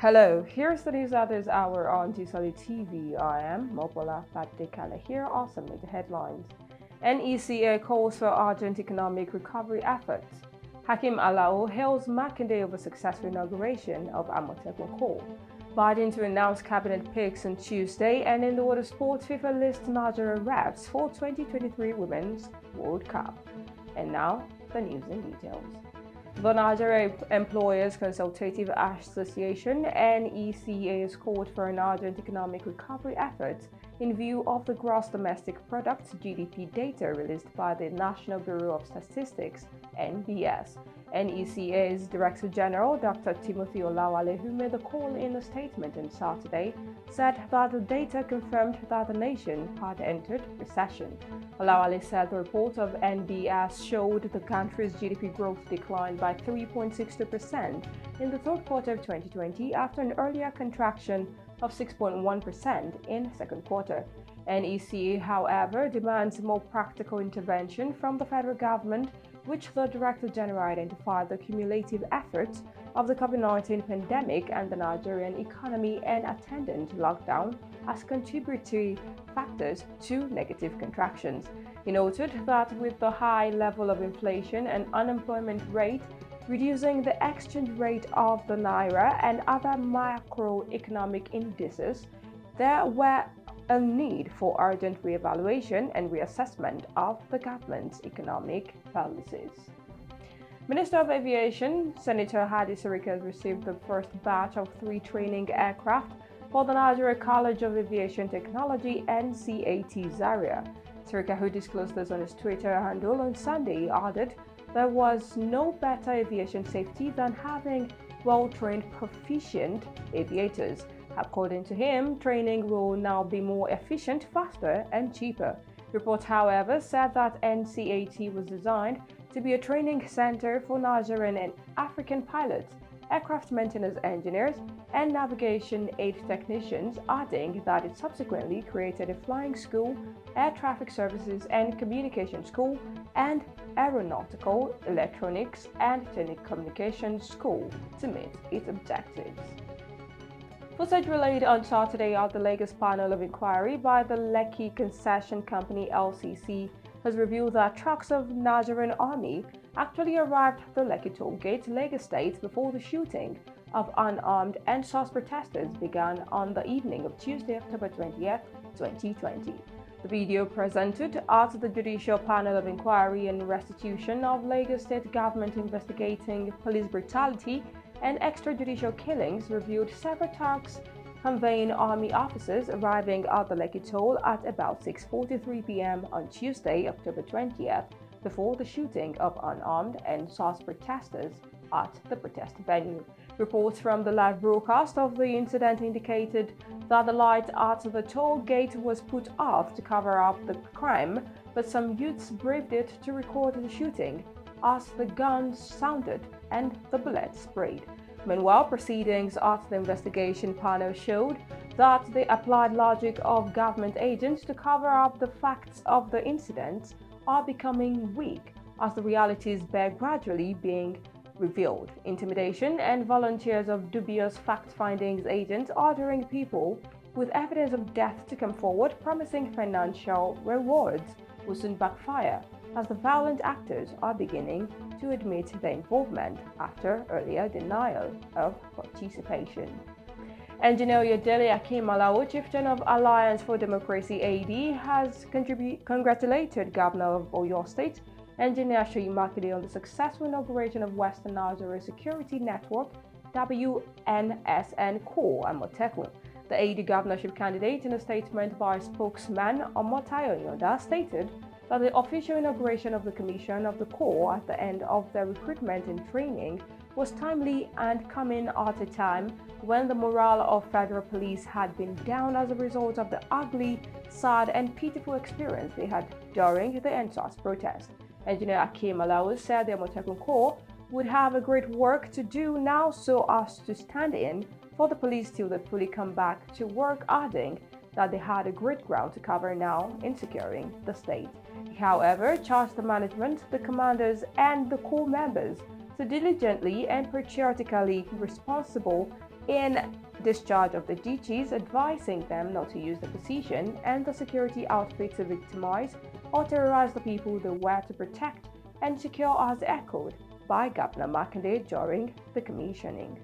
Hello, here's the news at this hour on Tstv. I am Mopola Fatekala. Here are some of the headlines. NECA calls for urgent economic recovery efforts. HAKEEM ALAO hails MAKINDE over successful inauguration of AMOTEKUN. Biden to announce cabinet picks on Tuesday, and in the water sports, FIFA lists Nigerian reps for 2023 Women's World Cup. And now, the news in details. The Nigeria Employers Consultative Association (NECA) has called for an urgent economic recovery effort in view of the gross domestic product (GDP) data released by the National Bureau of Statistics (NBS). NECA's Director General, Dr. Timothy Olawale, who made the call in a statement on Saturday, said that the data confirmed that the nation had entered recession. Olawale said the report of NBS showed the country's GDP growth declined by 3.62% in the third quarter of 2020 after an earlier contraction of 6.1% in the second quarter. NECA, however, demands more practical intervention from the federal government, which the Director General identified the cumulative efforts of the COVID-19 pandemic and the Nigerian economy and attendant lockdown as contributory factors to negative contractions. He noted that with the high level of inflation and unemployment rate, reducing the exchange rate of the naira and other macroeconomic indices, there were a need for urgent reevaluation and reassessment of the government's economic policies. Minister of Aviation, Senator Hadi Sirika, has received the first batch of 3 training aircraft for the Nigeria College of Aviation Technology (NCAT) Zaria. Sirika, who disclosed this on his Twitter handle on Sunday, added there was no better aviation safety than having well-trained, proficient aviators. According to him, training will now be more efficient, faster, and cheaper. Reports, however, said that NCAT was designed to be a training center for Nigerian and African pilots, aircraft maintenance engineers, and navigation aid technicians, adding that it subsequently created a flying school, air traffic services and communication school, and aeronautical, electronics, and telecommunications school to meet its objectives. Footage relayed on Saturday at the Lagos panel of inquiry by the Lekki Concession Company (LCC) has revealed that trucks of Nigerian Army actually arrived at the Lekki toll gate, Lagos State, before the shooting of unarmed EndSARS protesters began on the evening of Tuesday, October 20th, 2020. The video presented at the Judicial Panel of Inquiry and Restitution of Lagos State Government investigating police brutality and extrajudicial killings revealed several trucks conveying army officers arriving at the Lekki toll at about 6:43 p.m. on Tuesday, October 20th, before the shooting of unarmed EndSARS protesters at the protest venue. Reports from the live broadcast of the incident indicated that the light at the toll gate was put off to cover up the crime, but some youths braved it to record the shooting as the guns sounded and the bullets sprayed. Meanwhile, proceedings at the investigation panel showed that the applied logic of government agents to cover up the facts of the incidents are becoming weak as the realities bear gradually being revealed. Intimidation and volunteers of dubious fact-finding agents ordering people with evidence of death to come forward promising financial rewards will soon backfire as the violent actors are beginning to admit their involvement after earlier denial of participation. Engineer Yedele HAKEEM ALAO, chieftain of Alliance for Democracy (AD), has congratulated Governor of Oyo State, Engineer Seyi Makinde, on the successful inauguration of Western Nigeria Security Network (WNSN) Corps AMOTEKUN. The AD governorship candidate, in a statement by spokesman Omotayo Yoda, stated that the official inauguration of the commission of the Corps at the end of their recruitment and training was timely and coming at a time when the morale of federal police had been down as a result of the ugly, sad, and pitiful experience they had during the EndSARS protest. Engineer HAKEEM ALAO said the AMOTEKUN Corps would have a great work to do now so as to stand in for the police till they fully come back to work, adding that they had a great ground to cover now in securing the state. He, however, charged the management, the commanders, and the Corps members to diligently and patriotically responsible in discharge of the duties, advising them not to use the position and the security outfit to victimize or terrorize the people they were to protect and secure, as echoed by Governor Makinde during the commissioning.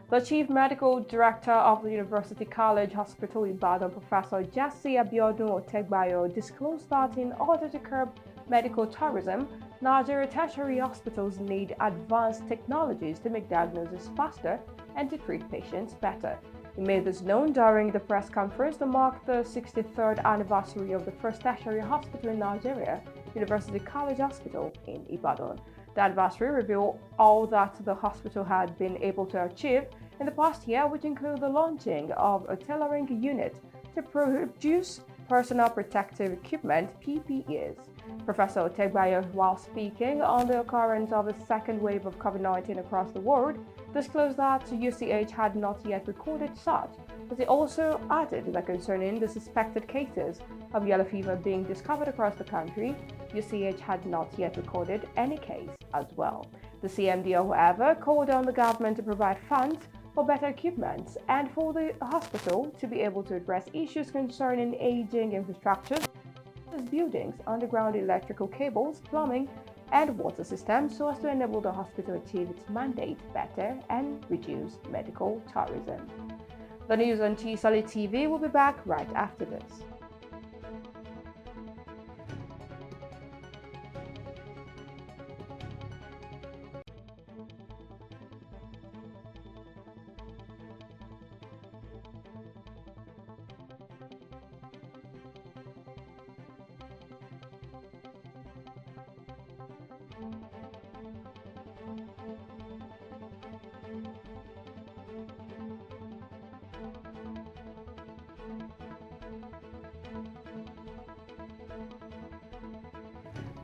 The Chief Medical Director of the University College Hospital Ibadan, Professor Jesse Abiodun Otegbayo, disclosed that in order to curb medical tourism, Nigeria tertiary hospitals need advanced technologies to make diagnosis faster and to treat patients better. He made this known during the press conference to mark the 63rd anniversary of the first tertiary hospital in Nigeria, University College Hospital in Ibadan. The anniversary revealed all that the hospital had been able to achieve in the past year, which include the launching of a tailoring unit to produce personal protective equipment (PPEs. Professor Otegbayo, while speaking on the occurrence of a second wave of COVID-19 across the world, disclosed that UCH had not yet recorded such, but he also added that concerning the suspected cases of yellow fever being discovered across the country, UCH had not yet recorded any case as well. The CMD, however, called on the government to provide funds for better equipment and for the hospital to be able to address issues concerning aging infrastructure, such as buildings, underground electrical cables, plumbing, and water systems, so as to enable the hospital to achieve its mandate better and reduce medical tourism. The news on Tstv will be back right after this.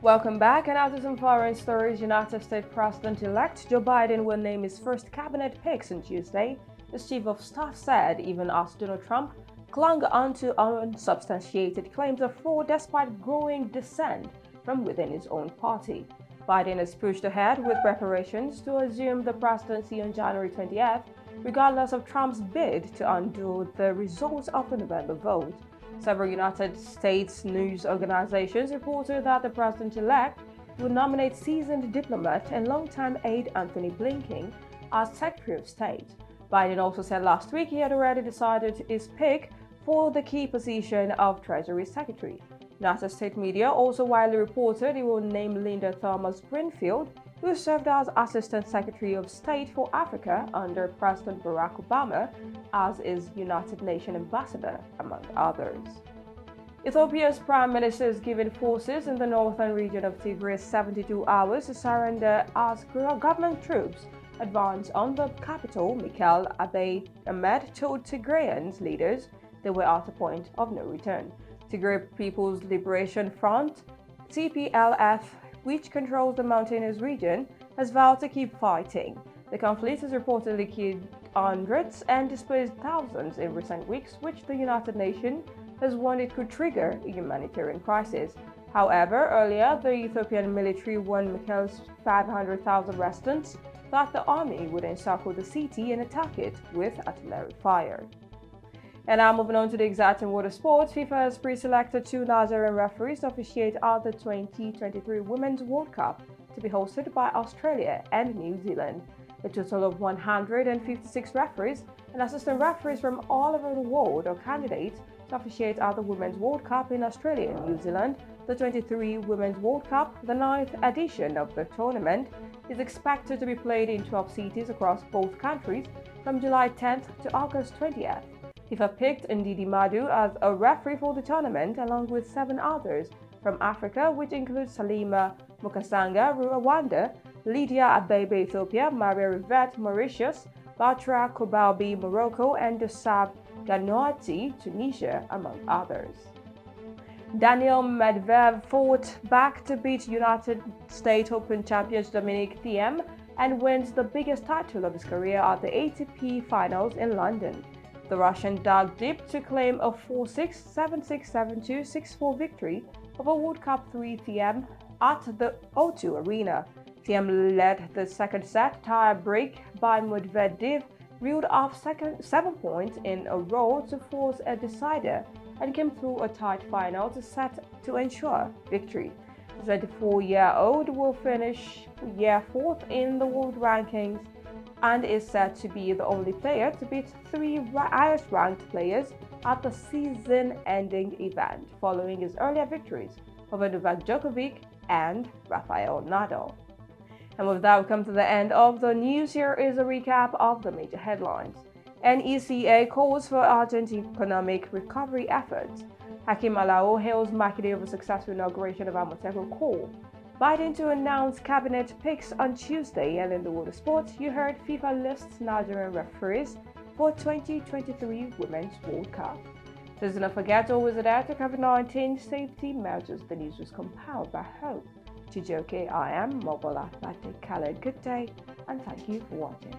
Welcome back, and after some foreign stories, United States President-elect Joe Biden will name his first cabinet picks on Tuesday, his chief of staff said, even as Donald Trump clung onto unsubstantiated claims of fraud despite growing dissent from within his own party. Biden has pushed ahead with preparations to assume the presidency on January 20th, regardless of Trump's bid to undo the results of the November vote. Several United States news organizations reported that the president-elect will nominate seasoned diplomat and longtime aide Anthony Blinken as Secretary of State. Biden also said last week he had already decided his pick for the key position of Treasury Secretary. United States media also widely reported he will name Linda Thomas-Greenfield, who served as Assistant Secretary of State for Africa under President Barack Obama, as his United Nations ambassador, among others. Ethiopia's prime minister has given forces in the northern region of Tigray 72 hours to surrender as government troops advance on the capital. Mikel Abiy Ahmed told Tigrayans leaders they were at a point of no return. Tigray People's Liberation Front, TPLF, which controls the mountainous region, has vowed to keep fighting. The conflict has reportedly killed hundreds and displaced thousands in recent weeks, which the United Nations has warned it could trigger a humanitarian crisis. However, earlier, the Ethiopian military warned Mikel's 500,000 residents that the army would encircle the city and attack it with artillery fire. And now moving on to the exciting world of sports, FIFA has pre-selected 2 Nigerian referees to officiate at the 2023 Women's World Cup to be hosted by Australia and New Zealand. A total of 156 referees and assistant referees from all over the world are candidates to officiate at the Women's World Cup in Australia and New Zealand. The 23 Women's World Cup, the 9th edition of the tournament, is expected to be played in 12 cities across both countries from July 10th to August 20th. FIFA picked Ndidi Madu as a referee for the tournament, along with 7 others from Africa, which includes Salima Mukasanga, Rwanda, Lydia Abebe, Ethiopia, Maria Rivette, Mauritius, Batra Kobalbi, Morocco, and Dosab Ganoati, Tunisia, among others. Daniel Medvedev fought back to beat United States Open champions Dominic Thiem and wins the biggest title of his career at the ATP Finals in London. The Russian dug deep to claim a 4-6, 7-6, 7-2, 6-4 victory over World Cup 3 Thiem at the O2 Arena. Thiem led the second set tie break by Medvedev reeled off 7 points in a row to force a decider and came through a tight final to ensure victory. The 24-year-old will finish fourth in the world rankings and is said to be the only player to beat 3 highest-ranked players at the season-ending event, following his earlier victories over Novak Djokovic and Rafael Nadal. And with that, we come to the end of the news. Here is a recap of the major headlines. NECA calls for urgent economic recovery efforts. HAKEEM ALAO hails MAKINDE over successful inauguration of AMOTEKUN. Biden to announce cabinet picks on Tuesday. And in the world of sports, you heard FIFA lists Nigerian referees for 2023 Women's World Cup. Please do not forget to always adhere to COVID-19 safety measures. The news was compiled by Hope Chijoke. I am Mobola Fatekale. Good day and thank you for watching.